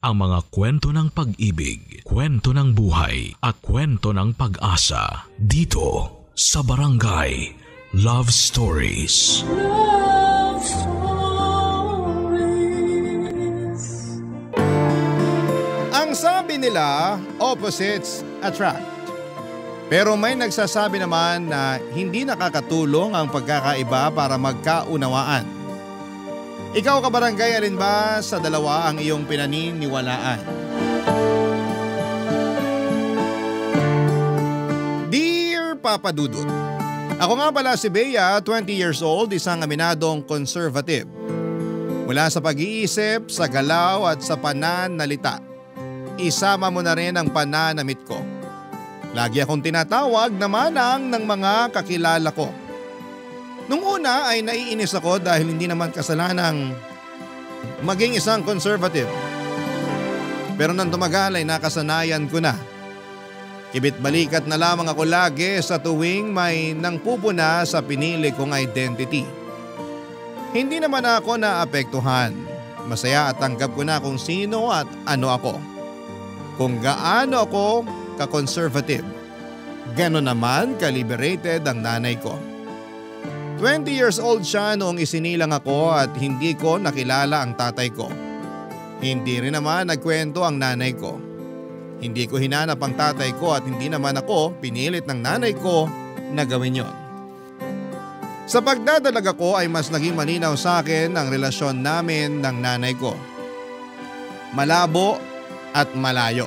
ang mga kwento ng pag-ibig, kwento ng buhay at kwento ng pag-asa dito sa Barangay Love Stories. Love Stories. Ang sabi nila, opposites attract. Pero may nagsasabi naman na hindi nakakatulong ang pagkakaiba para magkaunawaan. Ikaw kabarangay, alin ba sa dalawa ang iyong pinaniniwalaan? Dear Papa Dudut, ako nga pala si Bea, 20 years old, isang aminadong conservative. Mula sa pag-iisip, sa galaw at sa pananalita, isama mo na rin ang pananamit ko. Lagi akong tinatawag na manang ng mga kakilala ko. Nung una ay naiinis ako dahil hindi naman kasalanang maging isang conservative. Pero nang tumagal ay nakasanayan ko na. Kibit-balikat na lamang ako lagi sa tuwing may nangpupuna sa pinili kong identity. Hindi naman ako naapektuhan. Masaya at tanggap ko na kung sino at ano ako. Kung gaano ako ka-conservative. Gano'n naman ka-liberated ang nanay ko. 20 years old siya noong isinilang ako at hindi ko nakilala ang tatay ko. Hindi rin naman nagkwento ang nanay ko. Hindi ko hinanap ang tatay ko at hindi naman ako pinilit ng nanay ko na gawin yon. Sa pagdadalaga ko ay mas naging malinaw sa akin ang relasyon namin ng nanay ko. Malabo at malayo.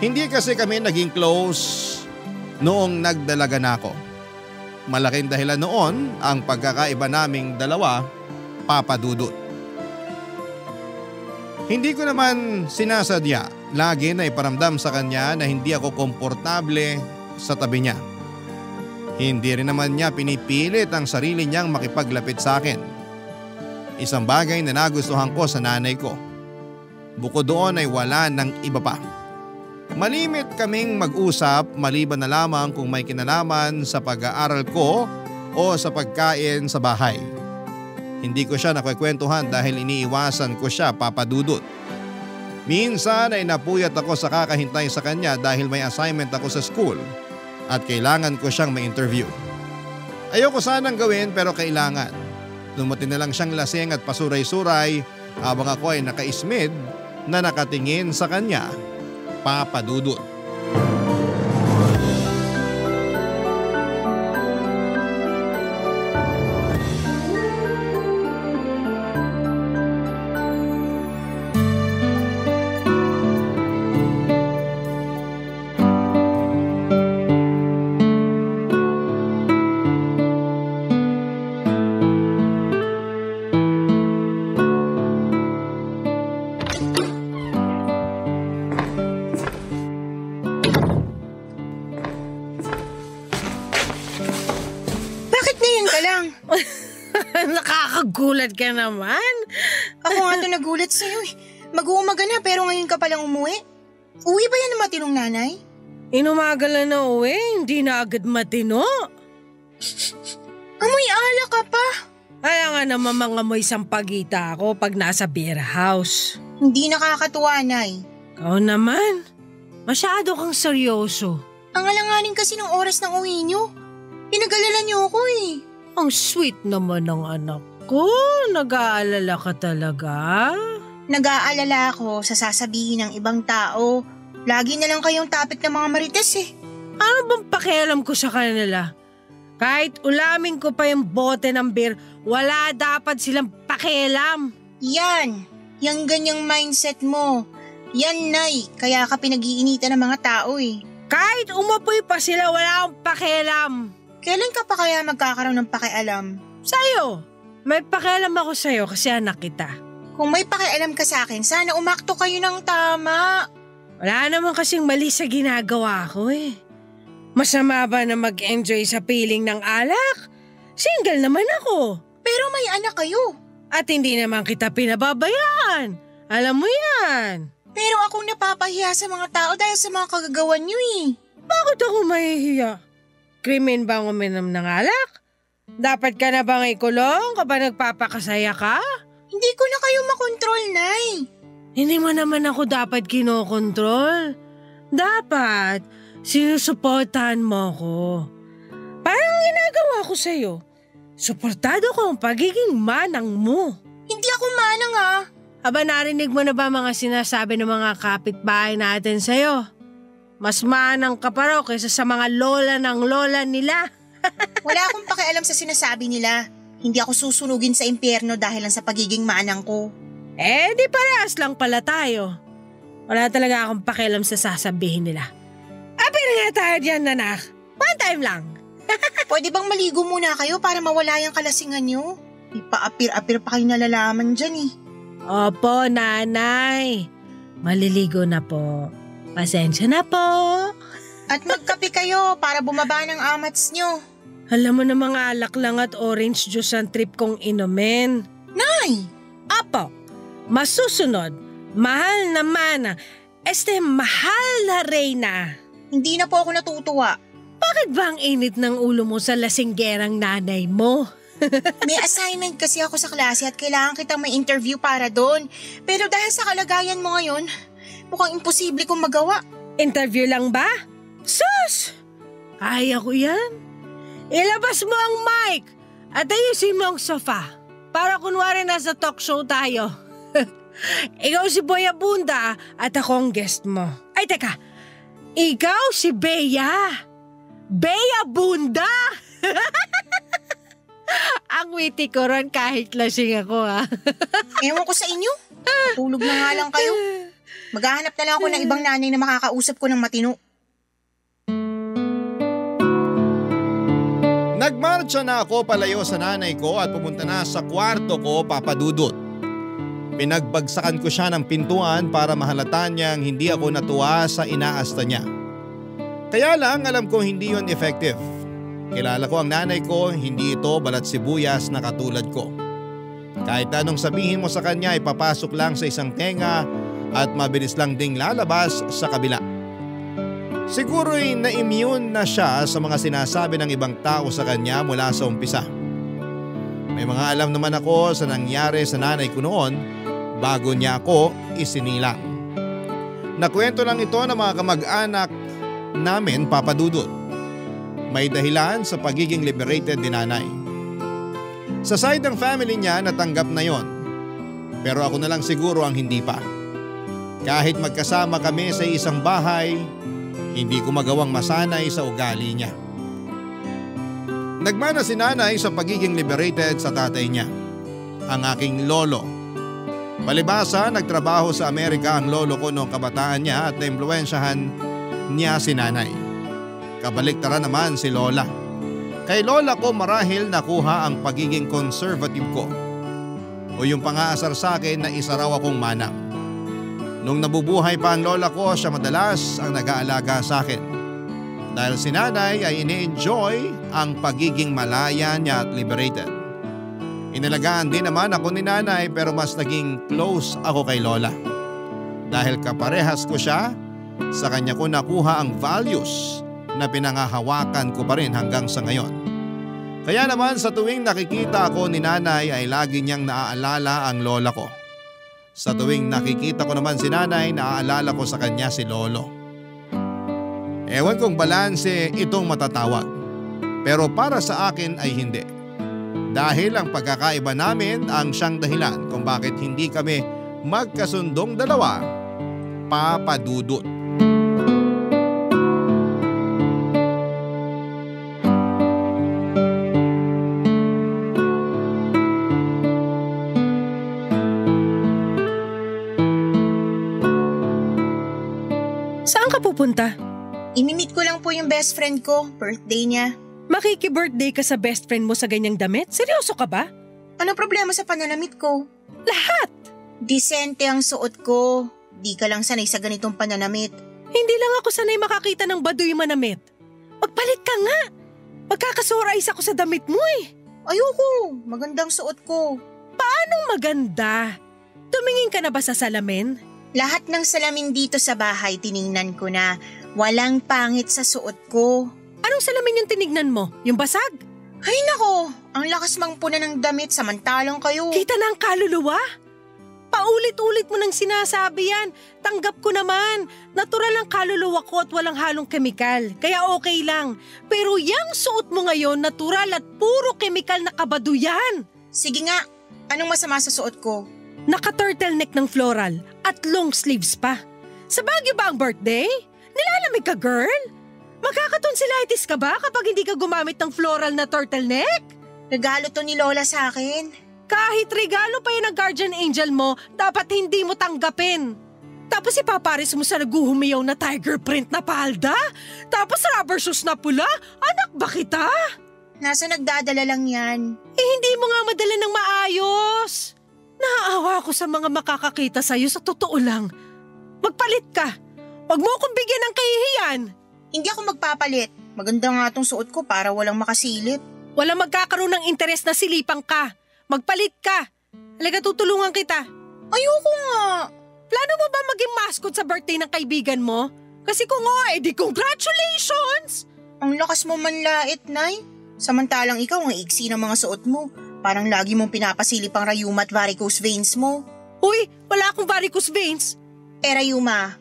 Hindi kasi kami naging close noong nagdalaga na ako. Malaking dahilan noon ang pagkakaiba naming dalawa, Papa Dudut. Hindi ko naman sinasadya, lagi na iparamdam sa kanya na hindi ako komportable sa tabi niya. Hindi rin naman niya pinipilit ang sarili niyang makipaglapit sa akin. Isang bagay na nagustuhan ko sa nanay ko. Bukod doon ay wala ng iba pa. Malimit kaming mag-usap maliban na lamang kung may kinalaman sa pag-aaral ko o sa pagkain sa bahay. Hindi ko siya nakikwentuhan dahil iniiwasan ko siya, Papa Dudut. Minsan ay napuyat ako sa kakahintay sa kanya dahil may assignment ako sa school at kailangan ko siyang ma-interview. Ayoko sanang gawin pero kailangan. Lumati na lang siyang lasing at pasuray-suray habang ako ay nakaismid na nakatingin sa kanya, Papa Dudut. Nakakagulat ka naman. Ako nga ito nagulat sa'yo eh. Mag-uumaga na pero ngayon ka palang umuwi. Uwi ba yan ng matinong nanay? Inumaga na uwi, hindi na agad matino. Amoy alak ka pa. Kaya nga naman mga amoy sampagita ako pag nasa beer house. Hindi nakakatuwa, Nay. Ikaw naman, masyado kang seryoso. Ang alanganin kasi ng oras ng uwi niyo. Pinag-alala niyo ako eh. Ang sweet naman ng anak ko. Nag-aalala ka talaga? Nag-aalala ako sa sasabihin ng ibang tao. Lagi na lang kayong topic ng mga marites eh. Ano bang pakialam ko sa kanila? Kahit ulamin ko pa yung bote ng beer, wala dapat silang pakialam. Yan. Yang ganyang mindset mo. Yan, Nay. Kaya ka pinag-iinitan ng mga tao eh. Kahit umapoy pa sila, wala akong pakialam. Kailan ka pa kaya magkakaroon ng pakialam? Sa'yo. May pakialam ako sa'yo kasi anak kita. Kung may pakialam ka sa akin, sana umakto kayo ng tama. Wala naman kasing mali sa ginagawa ko eh. Masama ba na mag-enjoy sa piling ng alak? Single naman ako. Pero may anak kayo. At hindi naman kita pinababayaan. Alam mo yan. Pero akong napapahiya sa mga tao dahil sa mga kagagawan niyo eh. Bakit ako mahihiya? Krimen bang uminom ng alak? Dapat ka na bang ikulong kapag nagpapakasaya ka? Hindi ko na kayo makontrol, Nay. Hindi mo naman ako dapat kinokontrol. Dapat, sinusuportahan mo ko. Parang ginagawa ko sa'yo. Suportado ko ang pagiging manang mo. Hindi ako manang ah. Aba, narinig mo na ba mga sinasabi ng mga kapitbahay natin sa'yo? Mas manang ka pa raw kaysa sa mga lola ng lola nila. Wala akong pakialam sa sinasabi nila. Hindi ako susunugin sa impyerno dahil lang sa pagiging manang ko. Di parehas lang pala tayo. Wala talaga akong pakialam sa sasabihin nila. Apir nga tayo diyan, nanak. One time lang. Pwede bang maligo muna kayo para mawala yung kalasingan nyo? Ipaapir-apir pa kayo nalalaman dyan eh. Opo, nanay. Maliligo na po. Pasensya na po. At magkape kayo para bumaba ng amats nyo. Alam mo na mga alak lang at orange juice ang trip kong inumin. Nay! Apo, masusunod, mahal na mana, mahal na Reyna. Hindi na po ako natutuwa. Bakit ba ang init ng ulo mo sa lasinggerang nanay mo? May assignment kasi ako sa klase at kailangan kitang may interview para doon. Pero dahil sa kalagayan mo ngayon, mukhang imposible kong magawa. Interview lang ba? Sus! Kaya ko yan. Ilabas mo ang mic at ayusin mo ang sofa para kunwari nasa talk show tayo. Ikaw si Boy Abunda at ako ang guest mo. Ay teka, ikaw si Bea. Bea Bunda! Ang witty ko ron kahit lasing ako ha. Ewan ko sa inyo. Tulog na nga lang kayo. Maghahanap na lang ako ng ibang nanay na makakausap ko ng matino. Nagmarcha na ako palayo sa nanay ko at pumunta na sa kwarto ko, Papa Dudut. Pinagbagsakan ko siya ng pintuan para mahalata niyang hindi ako natuwa sa inaasta niya. Kaya lang alam ko hindi yon effective. Kilala ko ang nanay ko, hindi ito balat sibuyas na katulad ko. Kahit anong sabihin mo sa kanya, ipapasok lang sa isang tenga at mabilis lang ding lalabas sa kabila. Siguro'y na-immune na siya sa mga sinasabi ng ibang tao sa kanya mula sa umpisa. May mga alam naman ako sa nangyari sa nanay ko noon bago niya ako isinilang. Nakwento lang ito ng mga kamag-anak namin, Papa Dudut. May dahilan sa pagiging liberated ni nanay. Sa side ng family niya natanggap na yon. Pero ako na lang siguro ang hindi pa. Kahit magkasama kami sa isang bahay, hindi ko magawang masanay sa ugali niya. Nagmana si nanay sa pagiging liberated sa tatay niya, ang aking lolo. Palibasa, nagtrabaho sa Amerika ang lolo ko noong kabataan niya at naimpluwensyahan niya si nanay. Kabaliktaran naman si lola. Kay lola ko marahil nakuha ang pagiging conservative ko o yung pangaasar sa akin na isa raw akong manang. Nung nabubuhay pa ang lola ko, siya madalas ang nag-aalaga sa akin. Dahil si nanay ay ini-enjoy ang pagiging malaya niya at liberated. Inalagaan din naman ako ni nanay pero mas naging close ako kay lola. Dahil kaparehas ko siya, sa kanya ko nakuha ang values na pinangahawakan ko pa rin hanggang sa ngayon. Kaya naman sa tuwing nakikita ako ni nanay ay lagi niyang naaalala ang lola ko. Sa tuwing nakikita ko naman si nanay, naaalala ko sa kanya si lolo. Ewan kong balanse itong matatawag. Pero para sa akin ay hindi. Dahil ang pagkakaiba namin ang siyang dahilan kung bakit hindi kami magkasundong dalawa, Papa Dudut. Saan ka pupunta? Imimit ko lang po yung best friend ko, birthday niya. Makiki-birthday ka sa best friend mo sa ganyang damit? Seryoso ka ba? Ano problema sa pananamit ko? Lahat! Disente ang suot ko. Di ka lang sanay sa ganitong pananamit. Hindi lang ako sanay makakita ng baduy manamit. Magpalit ka nga! Magkakasurais ako sa damit mo eh. Ayoko, magandang suot ko. Anong maganda? Tumingin ka na ba sa salamin? Lahat ng salamin dito sa bahay tiningnan ko na. Walang pangit sa suot ko. Anong salamin yung tinignan mo? Yung basag? Ay nako, ang lakas mang puna ng damit samantalang kayo. Kita na ang kaluluwa? Paulit-ulit mo nang sinasabi yan. Tanggap ko naman. Natural ang kaluluwa ko at walang halong kemikal. Kaya okay lang. Pero yung suot mo ngayon, natural at puro kemikal na kabado yan. Sige nga, anong masama sa suot ko? Naka-turtleneck ng floral at long sleeves pa. Sa Baguio ba ang birthday? Nilalamig ka, girl? Magkakatonsillitis ka ba kapag hindi ka gumamit ng floral na turtleneck? Regalo to ni Lola sa akin. Kahit regalo pa yun ng guardian angel mo, dapat hindi mo tanggapin. Tapos ipaparis mo sa naguhumiyaw na tiger print na palda? Tapos rubber shoes na pula? Anak ba kita? Nasa nagdadala lang yan. Hindi mo nga madala ng maayos. Naaawa ako sa mga makakakita sa'yo, sa totoo lang. Magpalit ka. Huwag mo akong bigyan ng kahihiyan. Hindi ako magpapalit. Maganda nga tong suot ko para walang makasilip. Walang magkakaroon ng interes na silipang ka. Magpalit ka. Halika, tutulungan kita. Ayoko nga. Plano mo ba maging mascot sa birthday ng kaibigan mo? Kasi kung oo, di congratulations! Ang lakas mo manlait, Nay. Samantalang ikaw ang iksi ng mga suot mo. Parang lagi mong pinapasilip ang rayuma at varicose veins mo. Uy, wala akong varicose veins. Rayuma.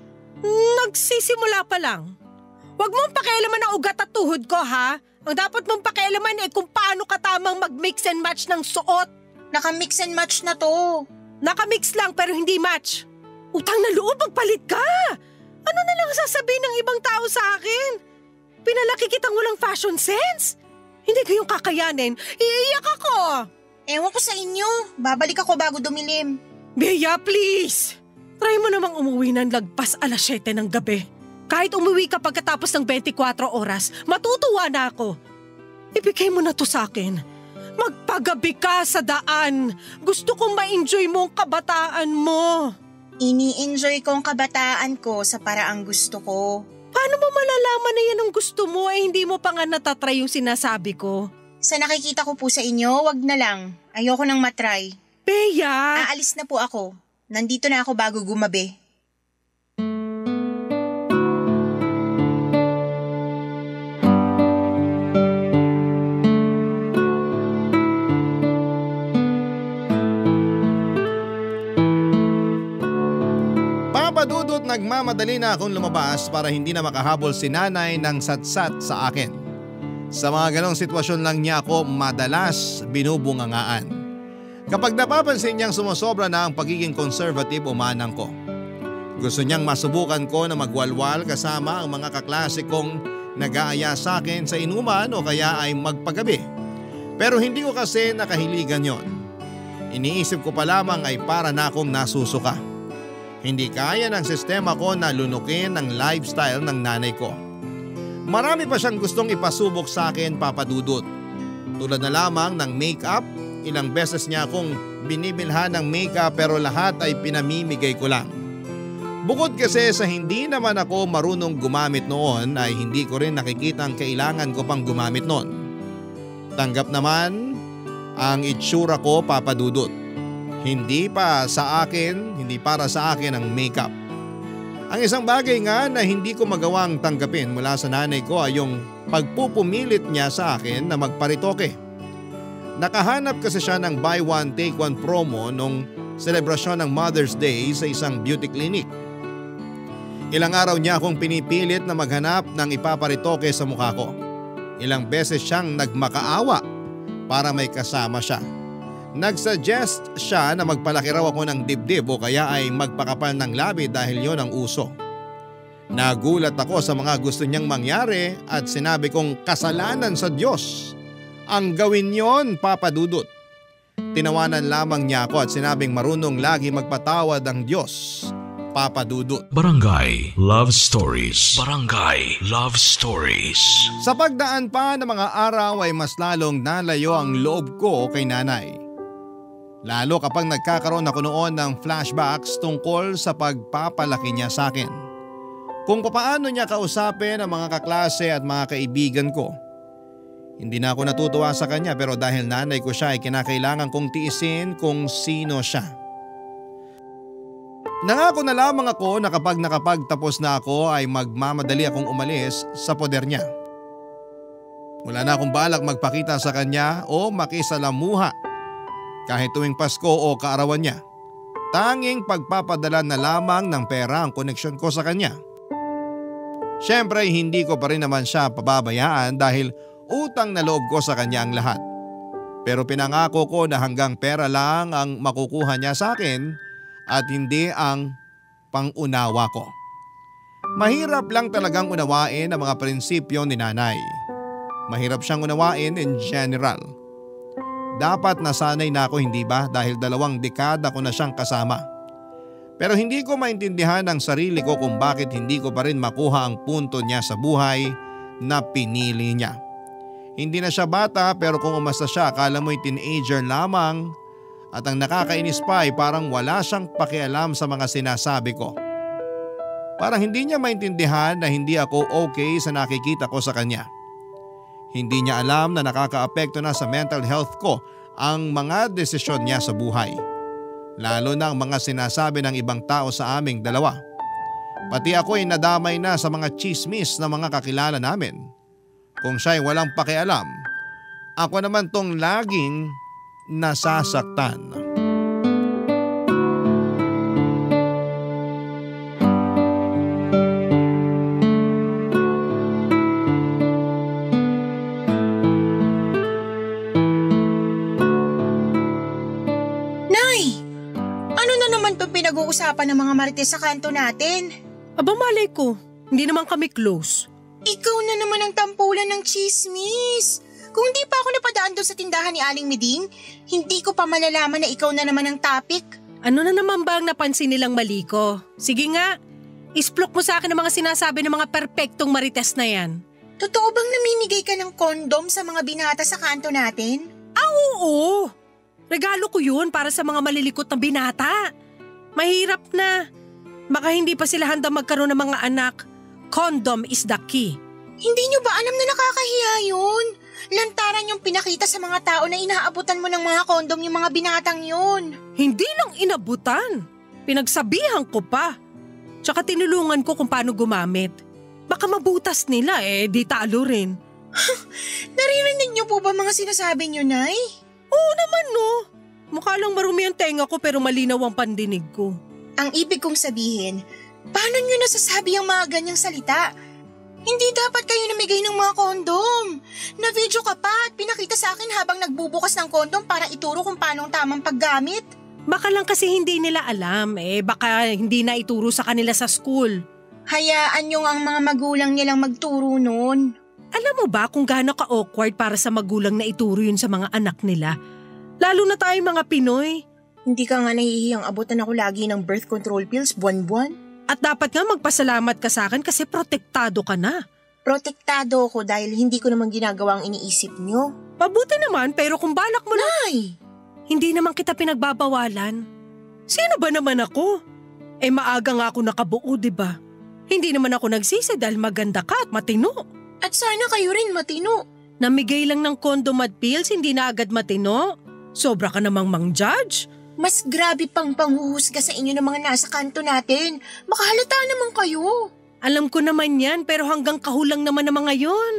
Nagsisimula pa lang. Huwag mong pakialaman ang ugat at tuhod ko, ha? Ang dapat mong pakialaman kung paano ka tamang mag-mix and match ng suot. Naka-mix and match na to. Naka-mix lang pero hindi match. Utang na loob, magpalit ka. Ano na lang sasabihin ng ibang tao sa akin? Pinalaki kitang walang fashion sense. Hindi kayong kakayanin. Iiyak ako. Ewan ko sa inyo. Babalik ako bago dumilim. Bea, please. Try mo namang umuwi ng lagpas 7:00 ng gabi. Kahit umuwi ka pagkatapos ng 24 oras, matutuwa na ako. Ibigay mo na to sa akin. Magpagabi ka sa daan. Gusto kong ma-enjoy mo ang kabataan mo. Ini-enjoy ko ang kabataan ko sa paraang gusto ko. Paano mo malalaman na yan ang gusto mo hindi mo pa nga natatry yung sinasabi ko? Sa nakikita ko po sa inyo, wag na lang. Ayoko nang matry. Bea! Aalis na po ako. Nandito na ako bago gumabi. Papadudot, nagmamadali na akong lumabas para hindi na makahabol si nanay ng satsat sa akin. Sa mga ganong sitwasyon lang niya ako madalas binubungangaan. Kapag napapansin niyang sumusobra na ang pagiging conservative, umanang ko. Gusto niyang masubukan ko na magwalwal kasama ang mga kaklase kong nag-aaya sa akin sa inuman o kaya ay magpagabi. Pero hindi ko kasi nakahiligan yon. Iniisip ko pa lamang ay para na akong nasusuka. Hindi kaya ng sistema ko na lunukin ang lifestyle ng nanay ko. Marami pa siyang gustong ipasubok sa akin, Papadudot. Tulad na lamang ng make-up, ilang beses niya akong binibilhan ng make-up pero lahat ay pinamimigay ko lang. Bukod kasi sa hindi naman ako marunong gumamit noon ay hindi ko rin nakikita ang kailangan ko pang gumamit noon. Tanggap naman ang itsura ko, Papadudot. Hindi para sa akin ang makeup. Ang isang bagay nga na hindi ko magawang tanggapin mula sa nanay ko ay yung pagpupumilit niya sa akin na magparitoke. Nakahanap kasi siya ng buy one take one promo nung selebrasyon ng Mother's Day sa isang beauty clinic. Ilang araw niya akong pinipilit na maghanap ng ipaparitoke sa mukha ko. Ilang beses siyang nagmakaawa para may kasama siya. Nagsuggest siya na magpalaki raw ako ng dibdib o kaya ay magpakapal ng labi dahil yon ang uso. Nagulat ako sa mga gusto niyang mangyari at sinabi kong kasalanan sa Diyos ang gawin yon, Papadudot. Tinawanan lamang niya ako at sinabing marunong lagi magpatawad ang Diyos, Papadudot. Barangay Love Stories. Barangay Love Stories. Sa pagdaan pa ng mga araw ay mas lalong nalayo ang loob ko kay nanay. Lalo kapag nagkakaroon ako noon ng flashbacks tungkol sa pagpapalaki niya sa akin. Kung paano niya kausapin ang mga kaklase at mga kaibigan ko. Hindi na ako natutuwa sa kanya pero dahil nanay ko siya ay kinakailangan kong tiisin kung sino siya. Nangako na lamang ako na kapag nakapagtapos na ako ay magmamadali akong umalis sa poder niya. Wala na akong balak magpakita sa kanya o makisalamuha kahit tuwing Pasko o kaarawan niya. tanging pagpapadala na lamang ng pera ang koneksyon ko sa kanya. Siyempre hindi ko pa rin naman siya pababayaan dahil utang na loob ko sa kanya ang lahat. Pero pinangako ko na hanggang pera lang ang makukuha niya sa akin at hindi ang pangunawa ko. Mahirap lang talagang unawain ang mga prinsipyo ni nanay. Mahirap siyang unawain in general. Dapat nasanay na ako, hindi ba, dahil 2 dekada ko na siyang kasama. Pero hindi ko maintindihan ang sarili ko kung bakit hindi ko pa rin makuha ang punto niya sa buhay na pinili niya. Hindi na siya bata pero kung umasta siya akala mo'y teenager lamang at ang nakakainis pa ay parang wala siyang pakialam sa mga sinasabi ko. Parang hindi niya maintindihan na hindi ako okay sa nakikita ko sa kanya. Hindi niya alam na nakakaapekto na sa mental health ko ang mga desisyon niya sa buhay. Lalo na ang mga sinasabi ng ibang tao sa aming dalawa. Pati ako ay nadamay na sa mga chismis ng mga kakilala namin. Kung siya'y walang pakialam, ako naman tong laging nasasaktan. Pinag-uusapan ng mga marites sa kanto natin. Aba malay ko, hindi naman kami close. Ikaw na naman ang tampulan ng chismis. Kung hindi pa ako napadaan doon sa tindahan ni Aling Miding, hindi ko pa malalaman na ikaw na naman ang topic. Ano na naman ba ang napansin nilang mali ko? Sige nga, isplok mo sa akin ang mga sinasabi ng mga perpektong marites na yan. Totoo bang namimigay ka ng kondom sa mga binata sa kanto natin? Oo! Regalo ko yun para sa mga malilikot na binata. Mahirap na. Baka hindi pa sila handa magkaroon ng mga anak. Condom is the key. Hindi nyo ba alam na nakakahiya yun? Lantaran yung pinakita sa mga tao na inaabutan mo ng mga kondom yung mga binatang yun. Hindi lang inabutan. Pinagsabihan ko pa. Tsaka tinulungan ko kung paano gumamit. Baka mabutas nila di talo rin. Naririnig nyo po ba mga sinasabi nyo, Nay? Oo naman no. Mukha lang marumi ang tenga ko pero malinaw ang pandinig ko. Ang ibig kong sabihin, paano nyo nasasabi ang mga ganyang salita? Hindi dapat kayo namigay ng mga kondom. Na-video ka pa at pinakita sa akin habang nagbubukas ng kondom para ituro kung paano ang tamang paggamit. Baka lang kasi hindi nila alam baka hindi na ituro sa kanila sa school. Hayaan nyo ang mga magulang nilang magturo nun. Alam mo ba kung gaano ka-awkward para sa magulang na ituro yun sa mga anak nila? Lalo na tayong mga Pinoy. Hindi ka nga nahihiyang abutan ako lagi ng birth control pills buwan-buwan? At dapat nga magpasalamat ka sa akin kasi protektado ka na. Protektado ako dahil hindi ko naman ginagawa ang iniisip nyo. Mabuti naman pero kung balak mo na… Nay! Hindi naman kita pinagbabawalan. Sino ba naman ako? Maaga nga ako nakabuo, diba? Hindi naman ako nagsisi dahil maganda ka at matino. At sana kayo rin matino. Namigay lang ng condom at pills, hindi na agad matino. Sobra ka namang mang-judge. Mas grabe pang panghuhusga sa inyo ng mga nasa kanto natin. Makahalata naman kayo. Alam ko naman yan pero hanggang kahulang naman ng mga yun.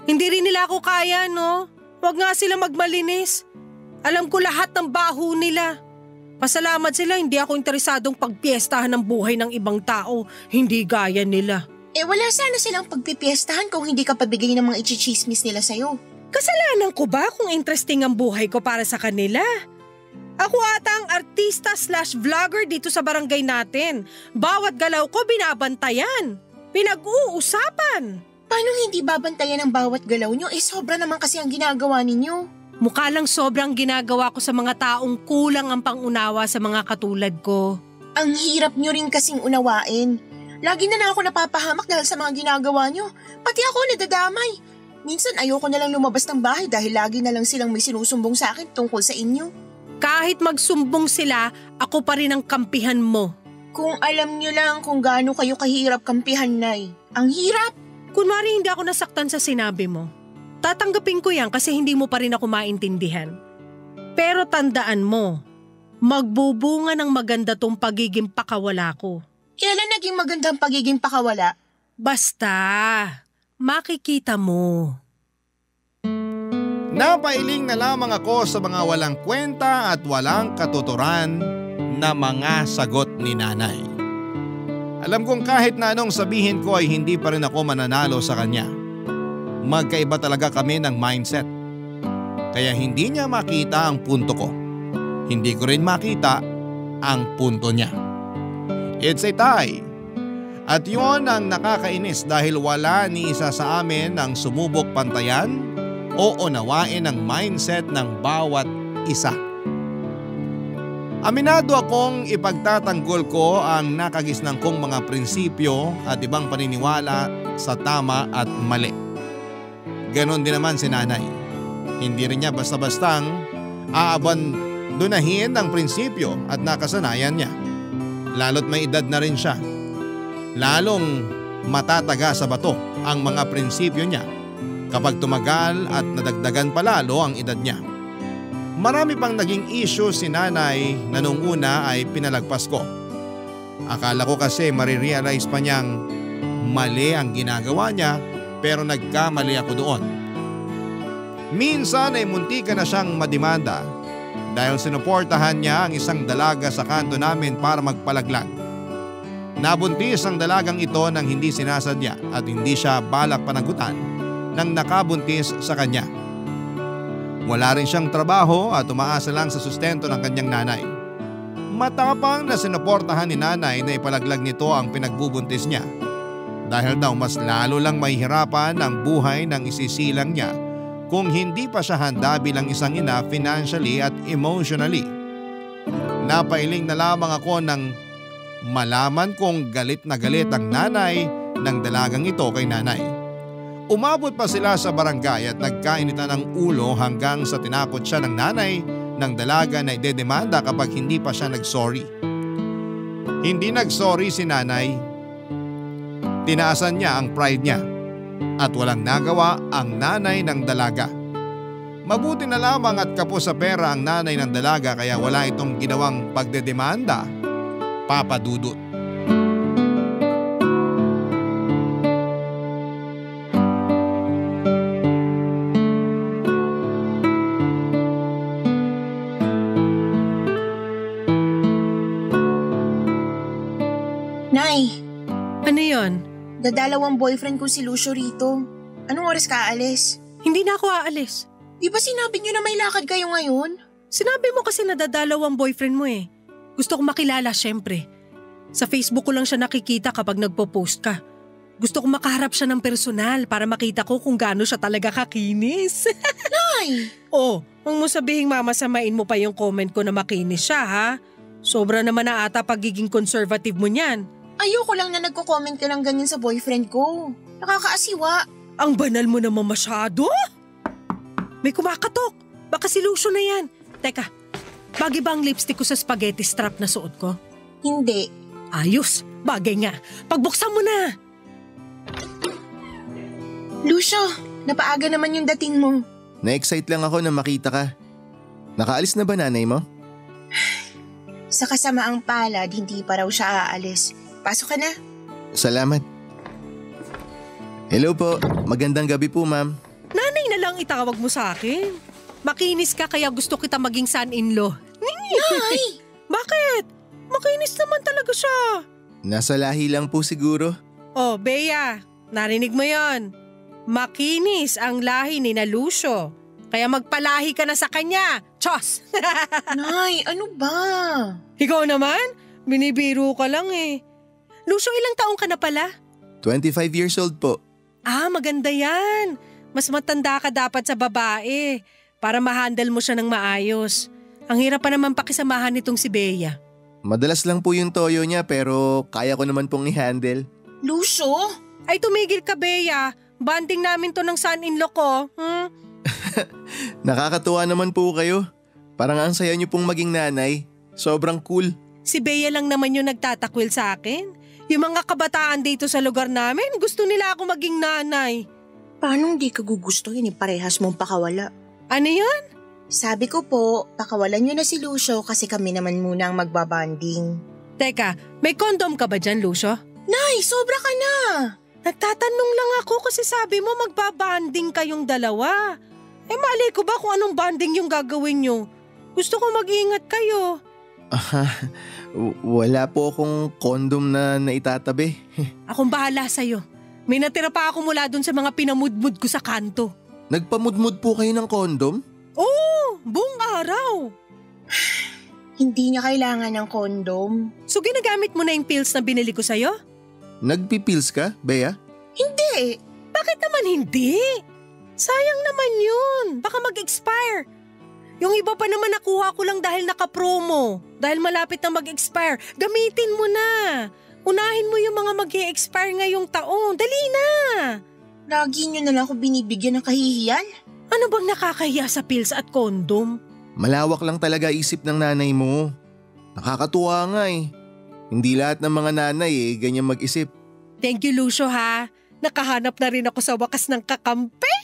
Hindi rin nila ako kaya, no? Huwag nga sila magmalinis. Alam ko lahat ng baho nila. Pasalamat sila, hindi ako interesadong pagpiestahan ng buhay ng ibang tao. Hindi gaya nila. Wala sana silang pagpipiestahan kung hindi ka pabigay ng mga ichichismis nila sa'yo. Kasalanan ko ba kung interesting ang buhay ko para sa kanila? Ako ata ang artista/vlogger dito sa barangay natin. Bawat galaw ko binabantayan. Pinag-uusapan. Paano hindi babantayan ang bawat galaw nyo? Sobra naman kasi ang ginagawa ninyo. Mukha lang sobrang ginagawa ko sa mga taong kulang ang pangunawa sa mga katulad ko. Ang hirap nyo rin kasing unawain. Lagi na lang ako napapahamak dahil sa mga ginagawa nyo. Pati ako nadadamay. Minsan ayoko na lang lumabas ng bahay dahil lagi na lang silang may sinusumbong sa akin tungkol sa inyo. Kahit magsumbong sila, ako pa rin ang kampihan mo. Kung alam nyo lang kung gaano kayo kahirap kampihan, Nay. Ang hirap! Kunwari hindi ako nasaktan sa sinabi mo. Tatanggapin ko yan kasi hindi mo pa rin ako maintindihan. Pero tandaan mo, magbubunga ng maganda tong pagiging pakawala ko. Kailan naging magandang pagiging pakawala? Basta, makikita mo. Napailing na lamang ako sa mga walang kwenta at walang katuturan na mga sagot ni nanay. Alam kong kahit na anong sabihin ko ay hindi pa rin ako mananalo sa kanya. Magkaiba talaga kami ng mindset. Kaya hindi niya makita ang punto ko. Hindi ko rin makita ang punto niya. It's a tie. At yun ang nakakainis dahil wala ni isa sa amin ang sumubok pantayan o unawain ang mindset ng bawat isa. Aminado akong ipagtatanggol ko ang nakagisnang kong mga prinsipyo at ibang paniniwala sa tama at mali. Ganon din naman si nanay. Hindi rin niya basta-bastang aabandonahin ang prinsipyo at nakasanayan niya. Lalo't may edad na rin siya. Lalong matataga sa bato ang mga prinsipyo niya kapag tumagal at nadagdagan palalo ang edad niya. Marami pang naging issue si nanay na nung una ay pinalagpas ko. Akala ko kasi marirealize pa niyang mali ang ginagawa niya pero nagkamali ako doon. Minsan ay muntika na siyang madimanda dahil sinuportahan niya ang isang dalaga sa kanto namin para magpalaglag. Nabuntis ang dalagang ito nang hindi sinasadya at hindi siya balak panagutan nang nakabuntis sa kanya. Wala rin siyang trabaho at umaasa lang sa sustento ng kanyang nanay. Matapang na sinuportahan ni nanay na ipalaglag nito ang pinagbubuntis niya. Dahil daw mas lalo lang mahihirapan ang buhay ng isisilang niya kung hindi pa siya handa bilang isang ina financially at emotionally. Napailing na lamang ako nang malaman kong galit na galit ang nanay ng dalagang ito kay nanay. Umabot pa sila sa barangay at nagkainitan ng ulo hanggang sa tinakot siya ng nanay ng dalaga na idedemanda kapag hindi pa siya nagsorry. Hindi nagsorry si nanay. Tinaasan niya ang pride niya at walang nagawa ang nanay ng dalaga. Mabuti na lamang at kapos sa pera ang nanay ng dalaga kaya wala itong ginawang pagdedemanda, Papa Dudut. Nay, Ano yon? dadalawang boyfriend ko si Lucio rito. Anong oras ka aalis? Hindi na ako aalis. Di ba sinabi niyo na may lakad kayo ngayon? Sinabi mo kasi nadadalaw ang boyfriend mo eh. Gusto kong makilala syempre. Sa Facebook ko lang siya nakikita kapag nagpo-post ka. Gusto kong makaharap siya ng personal para makita ko kung gaano siya talaga kakinis. Nay! Oh, huwag mo sabihing mamasamain mo pa yung comment ko na makinis siya ha. Sobra naman na ata pagiging conservative mo niyan. Ayoko lang na nagko-comment ka ng ganyan sa boyfriend ko. Nakakaasiwa. Ang banal mo naman masyado. May kumakatok. Baka si Lucio na yan. Teka, bagay ba ang lipstick ko sa spaghetti strap na suot ko? Hindi. Ayos, bagay nga. Pagbuksan mo na. Lucio, napaaga naman yung dating mo. Na-excite lang ako na makita ka. Nakaalis na ba nanay mo? Sa kasamaang palad, hindi pa raw siya aalis. Pasok ka na. Salamat. Hello po, magandang gabi po ma'am. Nanay na lang itawag mo sa akin. Makinis ka kaya gusto kita maging son-in-law. Nay! Bakit? Makinis naman talaga siya. Nasa lahi lang po siguro. Oh, Bea, narinig mo yon. Makinis ang lahi ni na Lucio. Kaya magpalahi ka na sa kanya. Chos! Nay, ano ba? Ikaw naman? Binibiro ka lang eh. Lucio, ilang taong ka na pala? 25 years old po. Ah, maganda yan. Mas matanda ka dapat sa babae para ma-handle mo siya ng maayos. Ang hirap pa naman pakisamahan nitong si Bea. Madalas lang po yung toyo niya pero kaya ko naman pong i-handle. Lucio? Ay tumigil ka, Bea. Banding namin to ng son-in-law ko. Nakakatuwa naman po kayo. Parang ang saya niyo pong maging nanay. Sobrang cool. Si Bea lang naman yung nagtatakwil sa akin. Yung mga kabataan dito sa lugar namin, gusto nila ako maging nanay. Paano hindi ka gugustuhin parehas mong pakawala? Ano yun? Sabi ko po, pakawalan niyo na si Lucio kasi kami naman muna ang magbabanding. Teka, may kondom ka ba dyan, Lucio? Nay, sobra ka na! Nagtatanong lang ako kasi sabi mo magbabanding kayong dalawa. Eh mali ko ba kung anong banding yung gagawin nyo? Gusto ko mag-iingat kayo. Wala po akong kondom na naitatabi. Akong bahala sa'yo. May natira pa ako mula dun sa mga pinamudmud ko sa kanto. Nagpamudmud po kayo ng kondom? Oo, buong araw. Hindi niya kailangan ng kondom. So ginagamit mo na yung pills na binili ko sa'yo? Nagpipills ka, Bea? Hindi. Bakit naman hindi? Sayang naman yun. Baka mag-expire. Yung iba pa naman nakuha ko lang dahil naka-promo. Dahil malapit na mag-expire. Gamitin mo na. Unahin mo yung mga mag-e-expire ngayong taon. Dali na. Lagi niyo na lang ako binibigyan ng kahihiyan. Ano bang nakakahiya sa pills at kondom? Malawak lang talaga isip ng nanay mo. Nakakatuwa nga eh. Hindi lahat ng mga nanay ganyan mag-isip. Thank you, Lucio, ha. Nakahanap na rin ako sa wakas ng kakampi.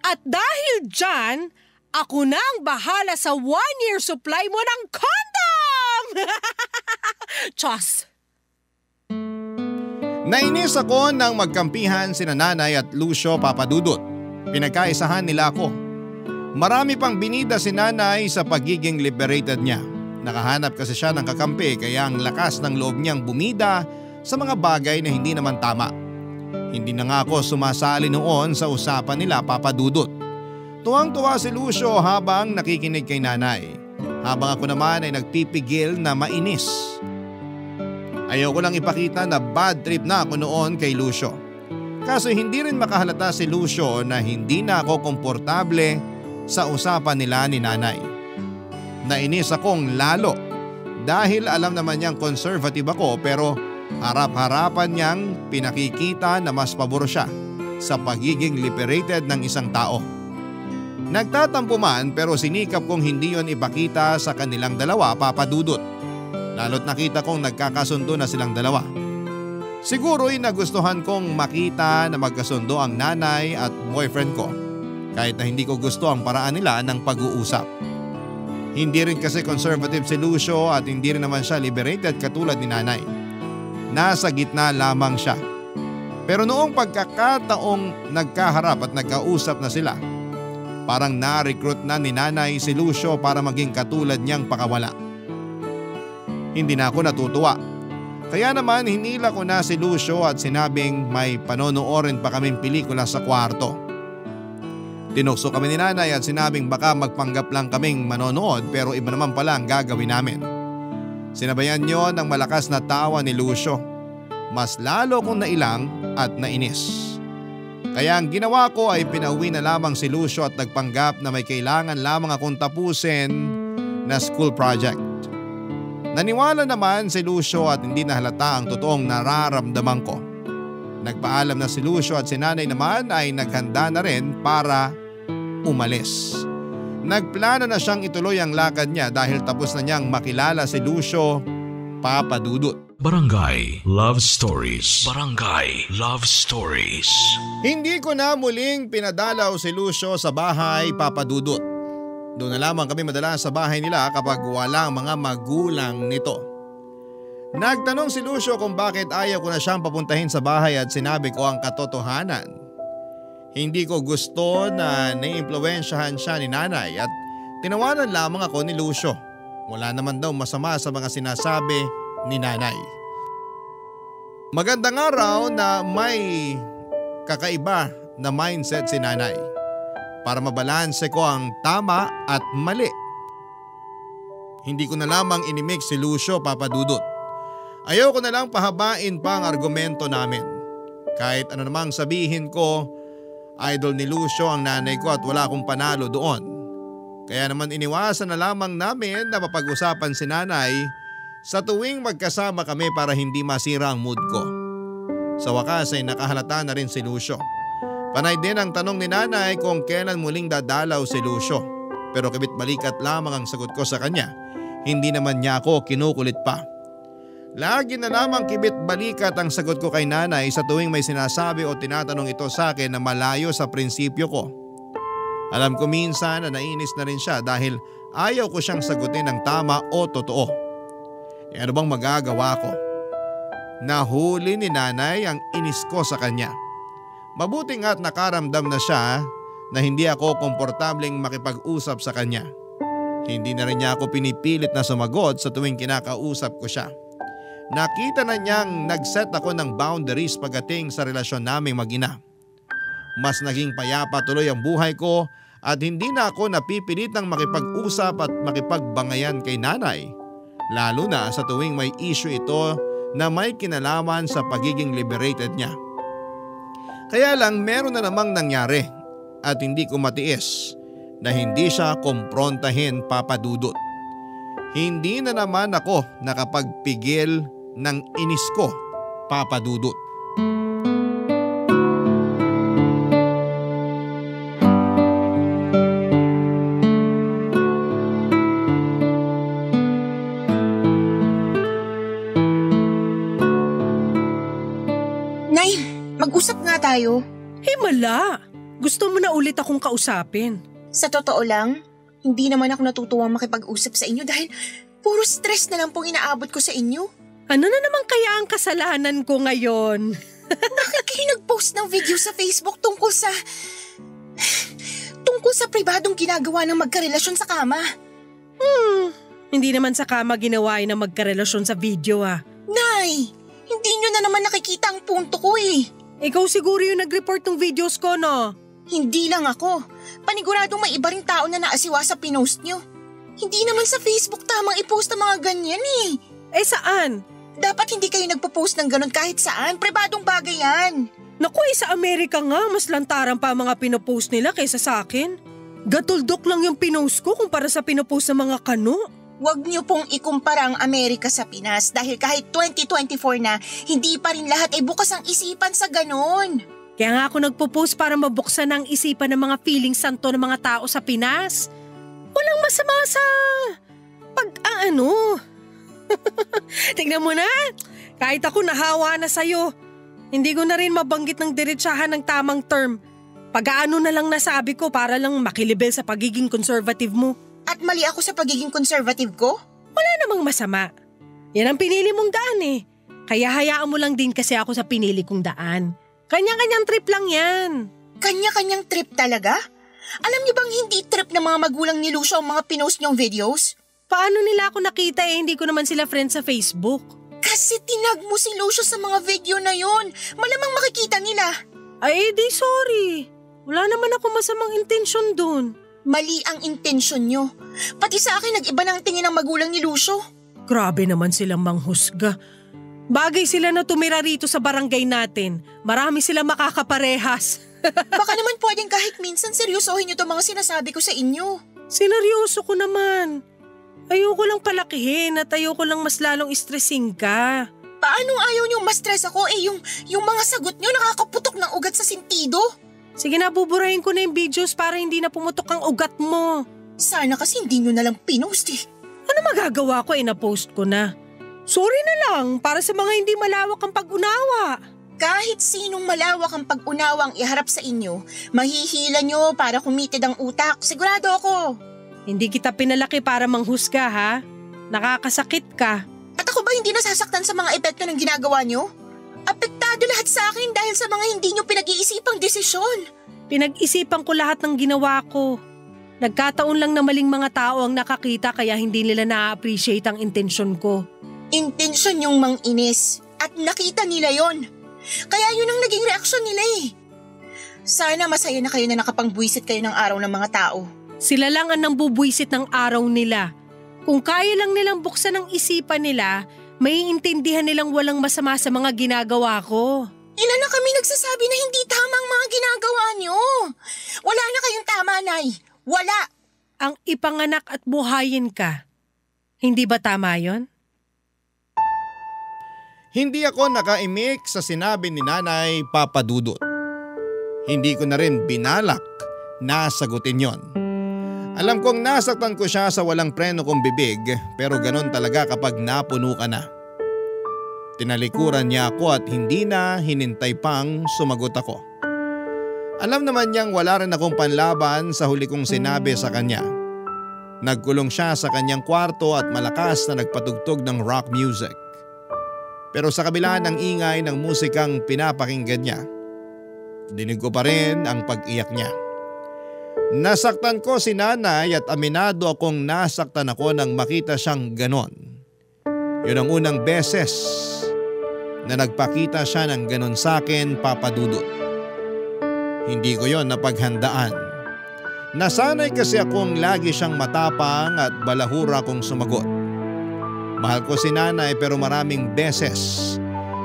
At dahil dyan, ako na ang bahala sa 1-year supply mo ng condom! Chos! Nainis ako nang magkampihan sina Nanay at Lucio Papadudut. Pinagkaisahan nila ako. Marami pang binida si Nanay sa pagiging liberated niya. Nakahanap kasi siya ng kakampi kaya ang lakas ng loob niyang bumida sa mga bagay na hindi naman tama. Hindi na nga ako sumasali noon sa usapan nila, Papadudut. Tuwang-tuwa si Lucio habang nakikinig kay Nanay. Habang ako naman ay nagpipigil na mainis. Ayoko lang ipakita na bad trip na ako noon kay Lucio. Kaso hindi rin makahalata si Lucio na hindi na ako komportable sa usapan nila ni Nanay. Nainis akong lalo dahil alam naman niyang conservative ako pero harap-harapan niyang pinakikita na mas pabor siya sa pagiging liberated ng isang tao. Nagtatampo man pero sinikap kong hindi yon ipakita sa kanilang dalawa, Papadudut. Lalo't nakita kong nagkakasundo na silang dalawa. Siguro'y nagustuhan kong makita na magkasundo ang nanay at boyfriend ko kahit na hindi ko gusto ang paraan nila ng pag-uusap. Hindi rin kasi conservative si Lucio at hindi rin naman siya liberated katulad ni Nanay. Nasa gitna lamang siya. Pero noong pagkakataong nagkaharap at nagkausap na sila, parang na-recruit na ni Nanay si Lucio para maging katulad niyang pakawala. Hindi na ako natutuwa. Kaya naman hinila ko na si Lucio at sinabing may panonoorin pa kaming pelikula sa kwarto. Tinukso kami ni Nanay at sinabing baka magpanggap lang kaming manonood pero iba naman pala ang gagawin namin. Sinabayan niyo ng malakas na tawa ni Lucio. Mas lalo kong nailang at nainis. Kaya ang ginawa ko ay pinauwi na lamang si Lucio at nagpanggap na may kailangan lamang akong tapusin na school project. Naniwala naman si Lucio at hindi na halata ang totoong nararamdaman ko. Nagpaalam na si Lucio at si Nanay naman ay naghanda na rin para umalis. Nagplano na siyang ituloy ang lakad niya dahil tapos na niyang makilala si Lucio Papadudut. Barangay Love Stories. Barangay Love Stories. Hindi ko na muling pinadalaw si Lucio sa bahay, Papadudut. Doon na lamang kami madalas sa bahay nila kapag walang mga magulang nito. Nagtanong si Lucio kung bakit ayaw ko na siyang papuntahin sa bahay at sinabi ko ang katotohanan. Hindi ko gusto na naiimpluwensyahan siya ni Nanay at tinawanan lamang ako ni Lucio. Wala naman daw masama sa mga sinasabi ni Nanay. Magandang araw na may kakaiba na mindset si Nanay para mabalanse ko ang tama at mali. Hindi ko na lamang inimix si Lucio, Papadudut. Ayaw ko na lang pahabain pa ang argumento namin. Kahit ano namang sabihin ko, idol ni Lucio ang nanay ko at wala akong panalo doon. Kaya naman iniwasan na lamang namin na mapag-usapan si Nanay sa tuwing magkasama kami para hindi masira ang mood ko. Sa wakas ay nakahalata na rin si Lucio. Panay din ang tanong ni Nanay kung kailan muling dadalaw si Lucio. Pero kabit balikat lamang ang sagot ko sa kanya. Hindi naman niya ako kinukulit pa. Lagi na lamang kibit balikat ang sagot ko kay Nanay sa tuwing may sinasabi o tinatanong ito sa akin na malayo sa prinsipyo ko. Alam ko minsan na nainis na rin siya dahil ayaw ko siyang sagutin ng tama o totoo. E ano bang magagawa ko? Nahuli ni Nanay ang inis ko sa kanya. Mabuti nga at nakaramdam na siya na hindi ako komportableng makipag-usap sa kanya. Hindi na rin niya ako pinipilit na sumagot sa tuwing kinakausap ko siya. Nakita na niyang nag-set ako ng boundaries pagdating sa relasyon naming mag-ina. Mas naging payapa tuloy ang buhay ko at hindi na ako napipilitang makipag-usap at makipagbangayan kay nanay. Lalo na sa tuwing may issue ito na may kinalaman sa pagiging liberated niya. Kaya lang meron na namang nangyari at hindi ko matiis na hindi siya kumprontahin, Papa Dudut. Hindi na naman ako nakapagpigil ng inis ko, Papa Dudut. Nay, mag-usap nga tayo. Himala! Gusto mo na ulit akong kausapin. Sa totoo lang, hindi naman ako natutuwang makipag-usap sa inyo dahil puro stress na lang pong inaabot ko sa inyo. Ano na naman kaya ang kasalanan ko ngayon? Bakit kayo nag-post ng video sa Facebook tungkol sa pribadong ginagawa ng magkarelasyon sa kama? Hindi naman sa kama ginawa na magkarelasyon sa video Nay, hindi nyo na naman nakikita ang punto ko eh. Ikaw siguro yung nag-report ng videos ko, no? Hindi lang ako. Paniguradong may iba ring tao na naasiwa sa pinost nyo. Hindi naman sa Facebook tamang i-post ang mga ganyan eh. Eh saan? Dapat hindi kayo nagpo-post ng ganun kahit saan. Pribadong bagay yan. Naku, sa Amerika nga, mas lantaran pa ang mga pinopost nila kaysa sa akin. Gatuldok lang yung pinost ko kumpara sa pinopost ng mga kano. Huwag niyo pong ikumpara ang Amerika sa Pinas dahil kahit 2024 na, hindi pa rin lahat ay bukas ang isipan sa ganun. Kaya nga ako nagpo-post para mabuksan ang isipan ng mga feeling santo ng mga tao sa Pinas. Walang masama sa Tignan mo na, kahit ako nahawa na sa'yo. Hindi ko na rin mabanggit ng diretsahan ng tamang term. Pag-aano na lang nasabi ko para lang makilibel sa pagiging conservative mo. At mali ako sa pagiging conservative ko? Wala namang masama. Yan ang pinili mong daan eh. Kaya hayaan mo lang din kasi ako sa pinili kong daan. Kanya-kanyang trip lang yan. Kanya-kanyang trip talaga? Alam niyo bang hindi trip ng mga magulang ni Lucio ang mga pinost niyong videos? Paano nila ako nakita hindi ko naman sila friends sa Facebook? Kasi tinag mo si Lucio sa mga video na yon. Malamang makikita nila. Ay, di sorry. Wala naman ako masamang intensyon dun. Mali ang intensyon niyo. Pati sa akin nag-iba ng tingin ng magulang ni Lucio. Grabe naman silang manghusga. Bagay sila na tumira rito sa barangay natin. Marami silang makakaparehas. Baka naman pwedeng kahit minsan seryosohin niyo itong mga sinasabi ko sa inyo. Sineryoso ko naman. Ayoko lang palakihin at ayoko lang mas lalong stressing ka. Paano ayaw niyong ma-stress ako yung mga sagot niyo nakakaputok ng ugat sa sentido? Sige na, buburahin ko na yung videos para hindi na pumutok ang ugat mo. Sana kasi hindi niyo na lang pinost eh. Ano magagawa ko na-post ko na? Sorry na lang para sa mga hindi malawak ang pag-unawa. Kahit sinong malawak ang pag-unawang iharap sa inyo, mahihila nyo para kumitid ang utak. Sigurado ako. Hindi kita pinalaki para manghusga ha. Nakakasakit ka. At ako ba hindi nasasaktan sa mga epekto ng ginagawa nyo? Apektado lahat sa akin dahil sa mga hindi nyo pinag-iisipang desisyon. Pinag-isipan ko lahat ng ginawa ko. Nagkataon lang na maling mga tao ang nakakita kaya hindi nila na-appreciate ang intensyon ko. Intensyon yung manginis at nakita nila yon. Kaya yun ang naging reaksyon nila eh. Sana masaya na kayo na nakapangbuwisit kayo ng araw ng mga tao. Sila lang ang nambubwisit ng araw nila. Kung kaya lang nilang buksan ang isipan nila, maiintindihan nilang walang masama sa mga ginagawa ko. Ilan na kami nagsasabi na hindi tama ang mga ginagawa nyo. Wala na kayong tama, Nay. Wala. Ang ipanganak at buhayin ka. Hindi ba tama yon? Hindi ako nakaimik sa sinabi ni Nanay Papa Dudut. Hindi ko na rin binalak na sagutin yon. Alam kong nasaktan ko siya sa walang preno kong bibig pero ganon talaga kapag napuno ka na. Tinalikuran niya ako at hindi na hinintay pang sumagot ako. Alam naman niyang wala rin akong panlaban sa huli kong sinabi sa kanya. Nagkulong siya sa kanyang kwarto at malakas na nagpatugtog ng rock music. Pero sa kabila ng ingay ng musikang pinapakinggan niya, dinig ko pa rin ang pag-iyak niya. Nasaktan ko si nanay at aminado akong nasaktan ako nang makita siyang ganon. Yun ang unang beses na nagpakita siya ng ganon sa akin, Papa Dudut. Hindi ko yon napaghandaan. Nasanay kasi akong lagi siyang matapang at balahura kong sumagot. Mahal ko si nanay pero maraming beses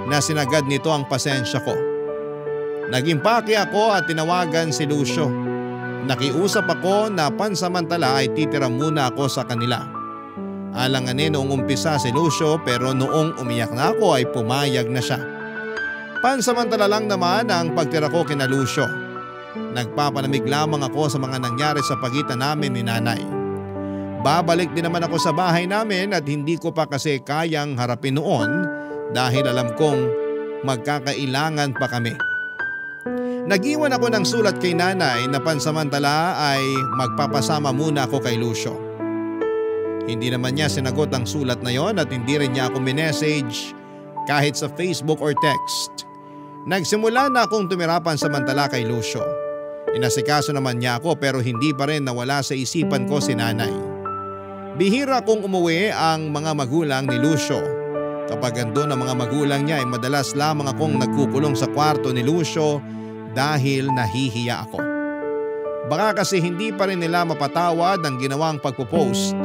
na sinagad nito ang pasensya ko. Nag-impake ako at tinawagan si Lucio. Nakiusap ako na pansamantala ay titira muna ako sa kanila. Alanganin noong umpisa si Lucio pero noong umiyak na ako ay pumayag na siya. Pansamantala lang naman ang pagtira ko kina Lucio. Nagpapalamig lamang ako sa mga nangyari sa pagitan namin ni nanay. Babalik din naman ako sa bahay namin at hindi ko pa kasi kayang harapin noon dahil alam kong magkakailangan pa kami. Nag-iwan ako ng sulat kay nanay na pansamantala ay magpapasama muna ako kay Lucio. Hindi naman niya sinagot ang sulat na yon at hindi rin niya ako minessage kahit sa Facebook or text. Nagsimula na akong tumira pansamantala kay Lucio. Inasikaso naman niya ako pero hindi pa rin nawala sa isipan ko si nanay. Bihira kong umuwi ang mga magulang ni Lucio. Kapag andun ang mga magulang niya ay madalas lamang akong nagkukulong sa kwarto ni Lucio dahil nahihiya ako. Baka kasi hindi pa rin nila mapatawad ang ginawang pagpo-post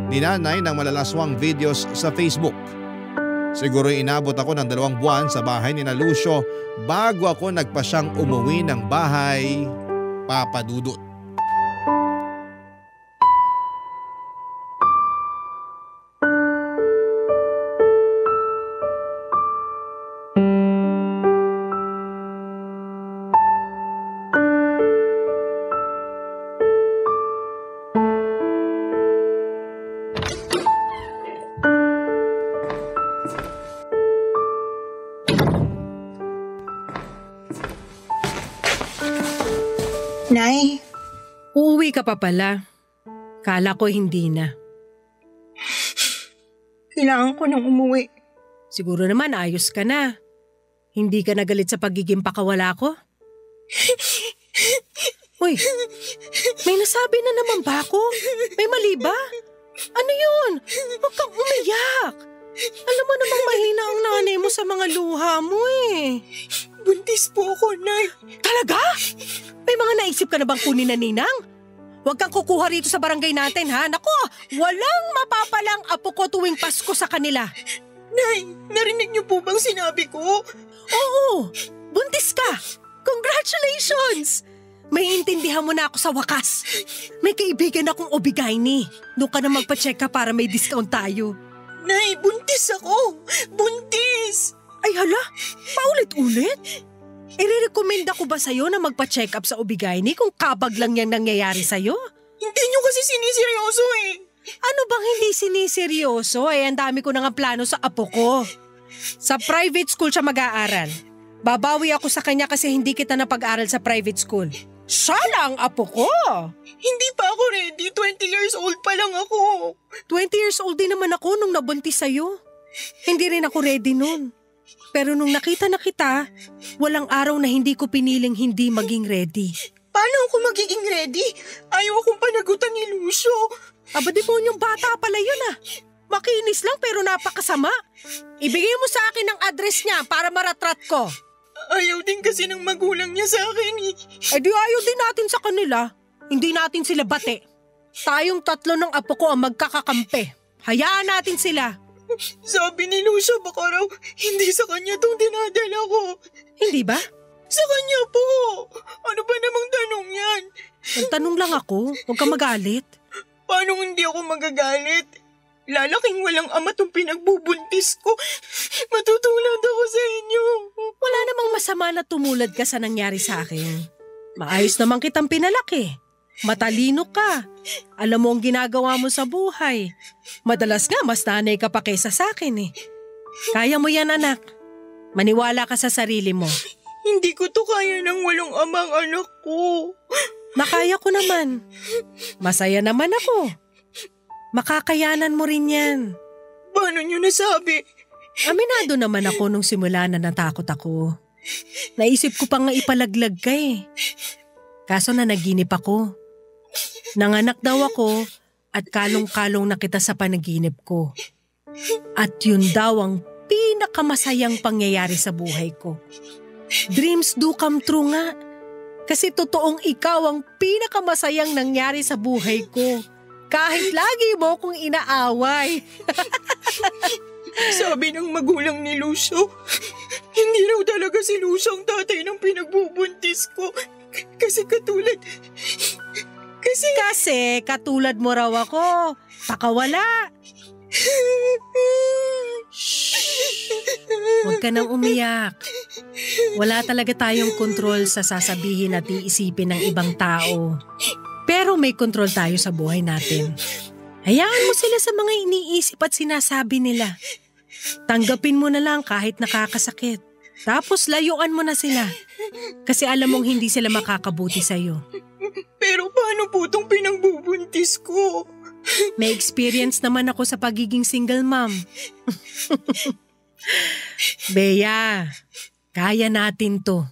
ni nanay ng malalaswang videos sa Facebook. Siguro inabot ako ng 2 buwan sa bahay ni Lucio bago ako nagpasyang umuwi ng bahay, Papa Dudut. Nay, Uuwi ka pa pala. Kala ko hindi na. kailangan ko nang umuwi. Siguro naman ayos ka na. Hindi ka nagalit sa pagiging pakawala ko? Uy, may nasabi na naman ba ako? May mali ba? Ano yun? Huwag kang umiyak. Alam mo namang mahina ang nanay mo sa mga luha mo eh. Buntis po ako, Nay. Talaga? May mga naisip ka na bang kunin na ninang? Huwag kang kukuha rito sa barangay natin ha. Naku, walang mapapalang apo ko tuwing Pasko sa kanila. Nay, narinig niyo po bang sinabi ko? Oo, buntis ka. Congratulations! May intindihan mo na ako sa wakas. May kaibigan akong Obigaini. Doon ka na magpa-check ka para may discount tayo. Nay, buntis ako! Buntis! Ay hala, paulit-ulit? Irerekomenda ko ba sa'yo na magpa-check up sa Obigaini kung kabag lang yang nangyayari sa'yo? Hindi niyo kasi siniseryoso eh. Ano bang hindi siniseryoso? Ang dami ko na nga plano sa apo ko. Sa private school siya mag-aaral. Babawi ako sa kanya kasi hindi kita napag-aral sa private school. Siya lang apo ko! Hindi pa ako ready. 20 years old pa lang ako. 20 years old din naman ako nung nabuntis sa'yo. Hindi rin ako ready nun. Pero nung nakita na kita, walang araw na hindi ko piniling hindi maging ready. Paano ako magiging ready? Ayaw akong panagutan ni Lucio. Aba demonyong bata pala yun ah. Makinis lang pero napakasama. Ibigay mo sa akin ang address niya para maratrat ko. Ayaw din kasi ng magulang niya sa akin eh. Di ayaw din natin sa kanila. Hindi natin sila bate. Tayong 3 ng apo ko ang magkakakampi. Hayaan natin sila. Sabi ni Lucio baka raw hindi sa kanya tong dinadala ko. Hindi ba? Sa kanya po. Ano ba namang tanong yan? Nagtanong lang ako. Huwag ka magalit. Paano hindi ako magagalit? Lalaking walang ama tong pinagbubuntis ko. Matutulad ako sa inyo. Wala namang masama na tumulad ka sa nangyari sa akin. Maayos naman kitang pinalaki. Matalino ka. Alam mo ang ginagawa mo sa buhay. Madalas nga mas nanay ka pa kaysa sa akin eh. Kaya mo yan anak. Maniwala ka sa sarili mo. Hindi ko to kaya ng walang amang anak ko. Nakaya ko naman. Masaya naman ako. Makakayanan mo rin yan. Paano nyo nasabi? Aminado naman ako nung simula na natakot ako. Naisip ko pa nga ipalaglag ka eh. Kaso na naginip ako. Nanganak daw ako at kalong-kalong na kita sa panaginip ko. At yun daw ang pinakamasayang pangyayari sa buhay ko. Dreams do come true nga. Kasi totoong ikaw ang pinakamasayang nangyari sa buhay ko. Kahit lagi mo kong inaaway. Sabi ng magulang ni Lucio, hindi raw talaga si Lucio ang tatay ng pinagbubuntis ko. Kasi katulad mo raw ako. Pakawala. Huwag ka nang umiyak. Wala talaga tayong kontrol sa sasabihin at iisipin ng ibang tao. Pero may kontrol tayo sa buhay natin. Hayaan mo sila sa mga iniisip at sinasabi nila. Tanggapin mo na lang kahit nakakasakit. Tapos layuan mo na sila. Kasi alam mong hindi sila makakabuti sa'yo. Pero paano po itong pinagbubuntis ko? May experience naman ako sa pagiging single mom. Bea, kaya natin to.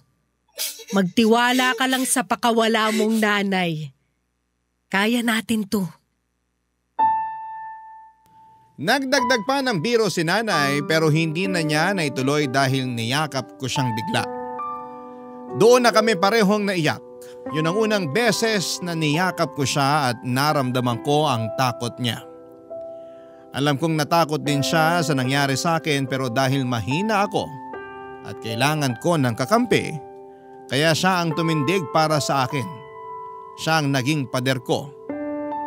Magtiwala ka lang sa pakawala mong nanay. Kaya natin to. Nagdagdag pa ng biro si nanay pero hindi na niya naituloy dahil niyakap ko siyang bigla. Doon na kami parehong naiyak. Yun ang unang beses na niyakap ko siya at naramdaman ko ang takot niya. Alam kong natakot din siya sa nangyari sa akin pero dahil mahina ako at kailangan ko ng kakampi, kaya siya ang tumindig para sa akin. Siya ang naging pader ko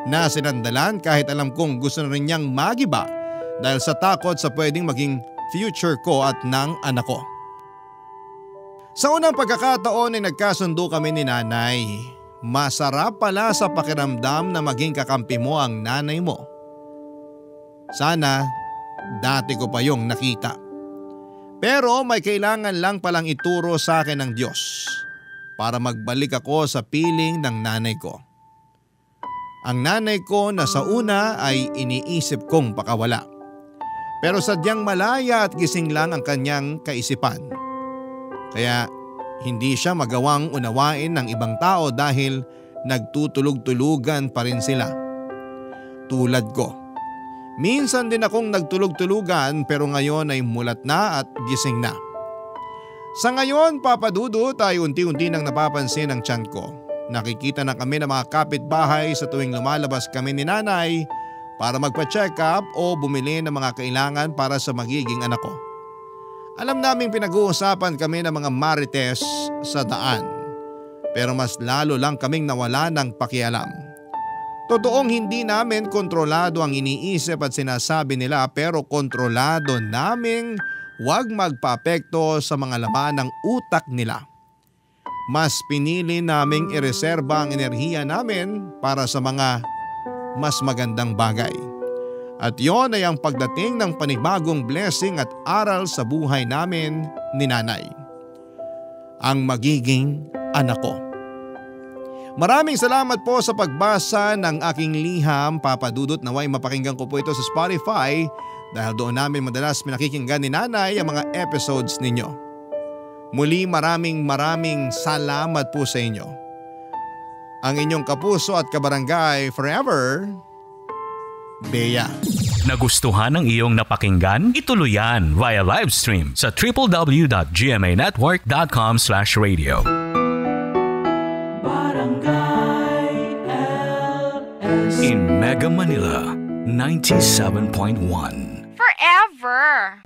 na sinandalan kahit alam kong gusto na rin niyang magiba dahil sa takot sa pwedeng maging future ko at ng anak ko. Sa unang pagkakataon ay nagkasundo kami ni nanay. Masarap pala sa pakiramdam na maging kakampi mo ang nanay mo. Sana dati ko pa yung nakita. Pero may kailangan lang palang ituro sa akin ng Diyos para magbalik ako sa piling ng nanay ko. Ang nanay ko na sa una ay iniisip kong pakawala. Pero sadyang malaya at gising lang ang kanyang kaisipan. Kaya hindi siya magawang unawain ng ibang tao dahil nagtutulog-tulugan pa rin sila. Tulad ko. Minsan din akong nagtulog-tulugan pero ngayon ay mulat na at gising na. Sa ngayon, Papa Dudut, ay unti-unti nang napapansin ang tiyan ko. Nakikita na kami ng mga kapitbahay sa tuwing lumalabas kami ni nanay para magpa-check up o bumili ng mga kailangan para sa magiging anak ko. Alam naming pinag-uusapan kami ng mga marites sa daan. Pero mas lalo lang kaming nawala ng pakialam. Totoong hindi namin kontrolado ang iniisip at sinasabi nila pero kontrolado naming huwag magpa-apekto sa mga laman ng utak nila. Mas pinili naming ireserba ang enerhiya namin para sa mga mas magandang bagay. At yon ay ang pagdating ng panibagong blessing at aral sa buhay namin ni nanay. Ang magiging anak ko. Maraming salamat po sa pagbasa ng aking liham, Papa Dudut. Naway mapakinggan ko po ito sa Spotify dahil doon namin madalas pinakikinggan ni nanay ang mga episodes ninyo. Muli maraming salamat po sa inyo. Ang inyong kapuso at kabarangay forever, Bea. Nagustuhan ng iyong napakinggan? Ituloy yan via live stream sa www.gmanetwork.com/radio. Barangay LS In Mega Manila, 97.1. Forever.